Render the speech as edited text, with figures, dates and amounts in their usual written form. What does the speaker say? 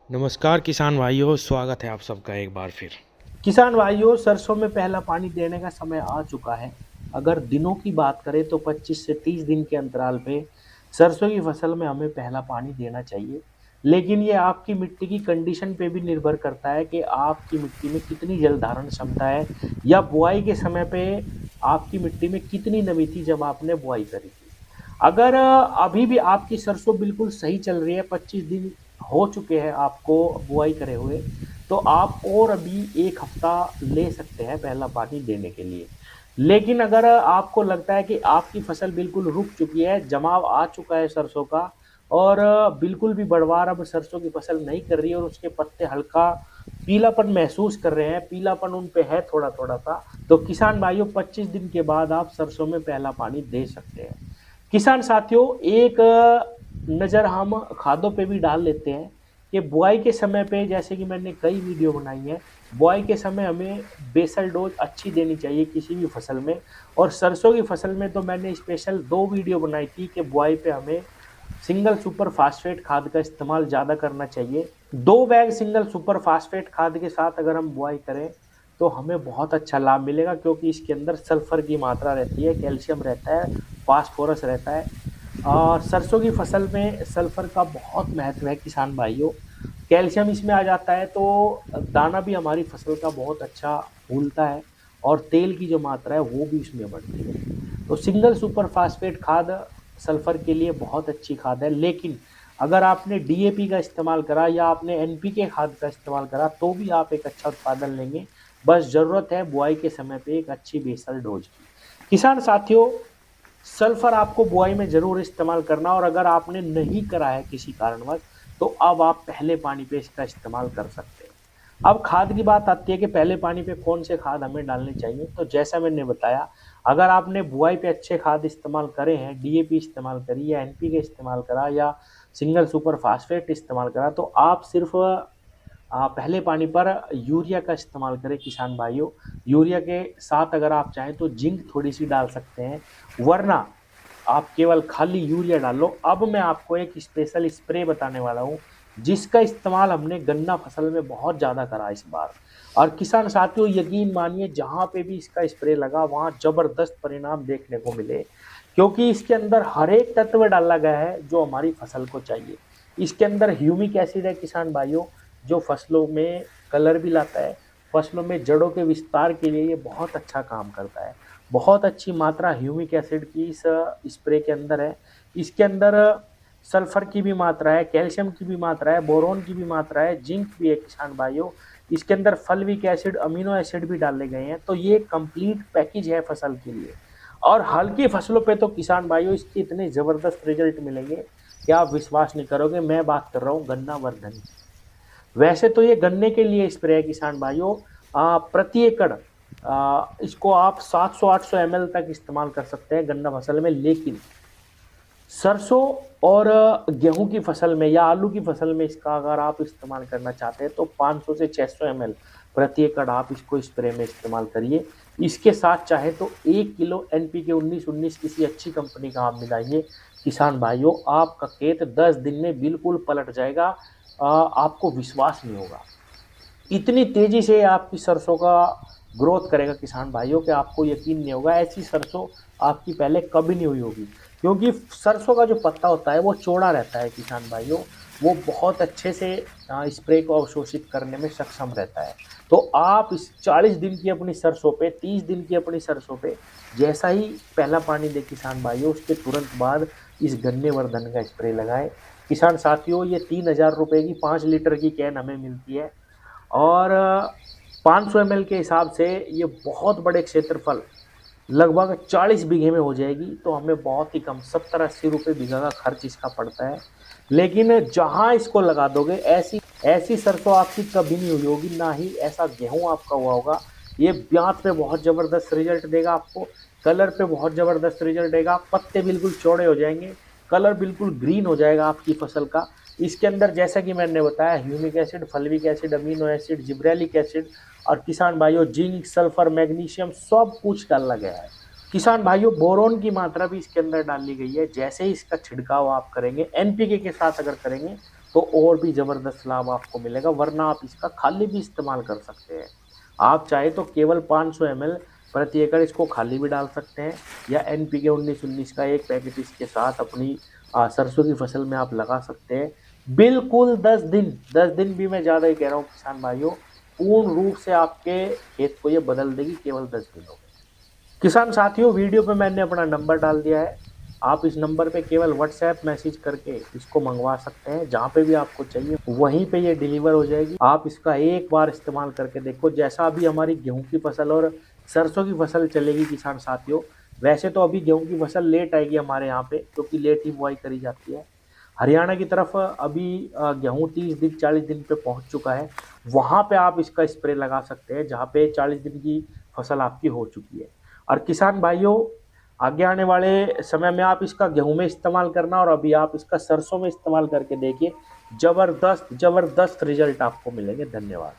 नमस्कार किसान भाइयों, स्वागत है आप सबका एक बार फिर। किसान भाइयों, सरसों में पहला पानी देने का समय आ चुका है। अगर दिनों की बात करें तो 25 से 30 दिन के अंतराल पे सरसों की फसल में हमें पहला पानी देना चाहिए। लेकिन ये आपकी मिट्टी की कंडीशन पे भी निर्भर करता है कि आपकी मिट्टी में कितनी जल धारण क्षमता है, या बुआई के समय पे आपकी मिट्टी में कितनी नमी थी जब आपने बुआई करी थी। अगर अभी भी आपकी सरसों बिल्कुल सही चल रही है, 25 दिन हो चुके हैं आपको बुआई करे हुए, तो आप और अभी 1 हफ्ता ले सकते हैं पहला पानी देने के लिए। लेकिन अगर आपको लगता है कि आपकी फसल बिल्कुल रुक चुकी है, जमाव आ चुका है सरसों का, और बिल्कुल भी बढ़वार अब सरसों की फसल नहीं कर रही है और उसके पत्ते हल्का पीलापन महसूस कर रहे हैं, पीलापन उन पे है थोड़ा-थोड़ा सा, तो किसान भाइयों 25 दिन के बाद आप सरसों में पहला पानी दे सकते हैं। किसान साथियों, एक नज़र हम खादों पे भी डाल लेते हैं कि बुआई के समय पे, जैसे कि मैंने कई वीडियो बनाई है, बुआई के समय हमें बेसल डोज अच्छी देनी चाहिए किसी भी फसल में। और सरसों की फसल में तो मैंने स्पेशल 2 वीडियो बनाई थी कि बुआई पे हमें सिंगल सुपर फास्फेट खाद का इस्तेमाल ज़्यादा करना चाहिए। 2 बैग सिंगल सुपर फास्फेट खाद के साथ अगर हम बुआई करें तो हमें बहुत अच्छा लाभ मिलेगा, क्योंकि इसके अंदर सल्फर की मात्रा रहती है, कैल्शियम रहता है, फास्फोरस रहता है। और सरसों की फसल में सल्फर का बहुत महत्व है किसान भाइयों। कैल्शियम इसमें आ जाता है तो दाना भी हमारी फसल का बहुत अच्छा फूलता है, और तेल की जो मात्रा है वो भी इसमें बढ़ती है। तो सिंगल सुपर फास्फेट खाद सल्फर के लिए बहुत अच्छी खाद है। लेकिन अगर आपने डीएपी का इस्तेमाल करा या आपने एनपीके खाद का इस्तेमाल करा तो भी आप एक अच्छा उत्पादन लेंगे। बस ज़रूरत है बुआई के समय पे एक अच्छी बेसल डोज की। किसान साथियों, सल्फर आपको बुआई में ज़रूर इस्तेमाल करना, और अगर आपने नहीं करा है किसी कारणवश, तो अब आप पहले पानी पे इसका इस्तेमाल कर सकते हैं। अब खाद की बात आती है कि पहले पानी पे कौन से खाद हमें डालने चाहिए। तो जैसा मैंने बताया, अगर आपने बुआई पे अच्छे खाद इस्तेमाल करे हैं, डीएपी इस्तेमाल करी या एनपीके इस्तेमाल करा या सिंगल सुपर फास्फेट इस्तेमाल करा, तो आप सिर्फ पहले पानी पर यूरिया का इस्तेमाल करें किसान भाइयों। यूरिया के साथ अगर आप चाहें तो जिंक थोड़ी सी डाल सकते हैं, वरना आप केवल खाली यूरिया डाल लो। अब मैं आपको एक स्पेशल स्प्रे बताने वाला हूँ, जिसका इस्तेमाल हमने गन्ना फसल में बहुत ज़्यादा करा इस बार। और किसान साथियों, यकीन मानिए, जहाँ पे भी इसका स्प्रे लगा वहाँ ज़बरदस्त परिणाम देखने को मिले, क्योंकि इसके अंदर हर एक तत्व डाला गया है जो हमारी फसल को चाहिए। इसके अंदर ह्यूमिक एसिड है किसान भाइयों, जो फसलों में कलर भी लाता है, फसलों में जड़ों के विस्तार के लिए ये बहुत अच्छा काम करता है। बहुत अच्छी मात्रा ह्यूमिक एसिड की इस स्प्रे के अंदर है। इसके अंदर सल्फर की भी मात्रा है, कैल्शियम की भी मात्रा है, बोरोन की भी मात्रा है, जिंक भी है किसान भाइयों। इसके अंदर फल्विक एसिड, अमीनो एसिड भी डाले गए हैं। तो ये कंप्लीट पैकेज है फसल के लिए। और हल्की फसलों पे तो किसान भाइयों इसके इतने ज़बरदस्त रिजल्ट मिलेंगे कि आप विश्वास नहीं करोगे। मैं बात कर रहा हूँ गन्ना वर्धन की। वैसे तो ये गन्ने के लिए स्प्रे है किसान भाइयों। प्रति एकड़ इसको आप 700-800 ml तक इस्तेमाल कर सकते हैं गन्ना फसल में। लेकिन सरसों और गेहूं की फसल में या आलू की फसल में इसका अगर आप इस्तेमाल करना चाहते हैं तो 500 से 600 ml प्रति एकड़ आप इसको स्प्रे में इस्तेमाल करिए। इसके साथ चाहे तो 1 किलो एनपीके 19-19 किसी अच्छी कंपनी का आप मिलाइए। किसान भाइयों, आपका खेत 10 दिन में बिल्कुल पलट जाएगा। आपको विश्वास नहीं होगा, इतनी तेज़ी से आपकी सरसों का ग्रोथ करेगा किसान भाइयों कि आपको यकीन नहीं होगा। ऐसी सरसों आपकी पहले कभी नहीं हुई होगी, क्योंकि सरसों का जो पत्ता होता है वो चौड़ा रहता है किसान भाइयों। वो बहुत अच्छे से स्प्रे को अवशोषित करने में सक्षम रहता है। तो आप इस 40 दिन की अपनी सरसों पे, 30 दिन की अपनी सरसों पे जैसा ही पहला पानी दे किसान भाइयों, उसके तुरंत बाद इस गन्ने वर्धन का स्प्रे लगाएं। किसान साथियों, ये 3000 रुपये की 5 लीटर की कैन हमें मिलती है, और 500 ml के हिसाब से ये बहुत बड़े क्षेत्रफल, लगभग 40 बीघे में हो जाएगी। तो हमें बहुत ही कम 70-80 रुपये बीघा का खर्च इसका पड़ता है। लेकिन जहाँ इसको लगा दोगे, ऐसी ऐसी सरसों आपकी कभी नहीं हुई होगी, ना ही ऐसा गेहूं आपका हुआ होगा। ये ब्यात पे बहुत ज़बरदस्त रिजल्ट देगा आपको, कलर पे बहुत ज़बरदस्त रिजल्ट देगा, पत्ते बिल्कुल चौड़े हो जाएंगे, कलर बिल्कुल ग्रीन हो जाएगा आपकी फसल का। इसके अंदर जैसा कि मैंने बताया, humic acid, fulvic acid, amino acid, gibberellic acid, और किसान भाइयों जिंक, सल्फर, मैग्नीशियम सब कुछ डाला गया है। किसान भाइयों, बोरोन की मात्रा भी इसके अंदर डाली गई है। जैसे ही इसका छिड़काव आप करेंगे एनपीके के साथ अगर करेंगे तो और भी ज़बरदस्त लाभ आपको मिलेगा, वरना आप इसका खाली भी इस्तेमाल कर सकते हैं। आप चाहे तो केवल 500 ml प्रति एकड़ इसको खाली भी डाल सकते हैं, या NPK 19-19 का एक पैकेट इसके साथ अपनी सरसों की फसल में आप लगा सकते हैं। बिल्कुल 10 दिन भी मैं ज़्यादा ही कह रहा हूँ किसान भाइयों, पूर्ण रूप से आपके खेत को ये बदल देगी केवल 10 दिनों में। किसान साथियों, वीडियो पे मैंने अपना नंबर डाल दिया है, आप इस नंबर पे केवल व्हाट्सएप मैसेज करके इसको मंगवा सकते हैं। जहाँ पे भी आपको चाहिए वहीं पे ये डिलीवर हो जाएगी। आप इसका एक बार इस्तेमाल करके देखो, जैसा अभी हमारी गेहूं की फसल और सरसों की फसल चलेगी किसान साथियों, वैसे तो अभी गेहूं की फसल लेट आएगी हमारे यहाँ पे, क्योंकि लेट ही बुआई करी जाती है। हरियाणा की तरफ अभी गेहूं 30 दिन 40 दिन पे पहुंच चुका है, वहां पे आप इसका स्प्रे लगा सकते हैं जहाँ पे 40 दिन की फसल आपकी हो चुकी है। और किसान भाइयों, आगे आने वाले समय में आप इसका गेहूं में इस्तेमाल करना, और अभी आप इसका सरसों में इस्तेमाल करके देखिए, जबरदस्त जबरदस्त रिजल्ट आपको मिलेंगे। धन्यवाद।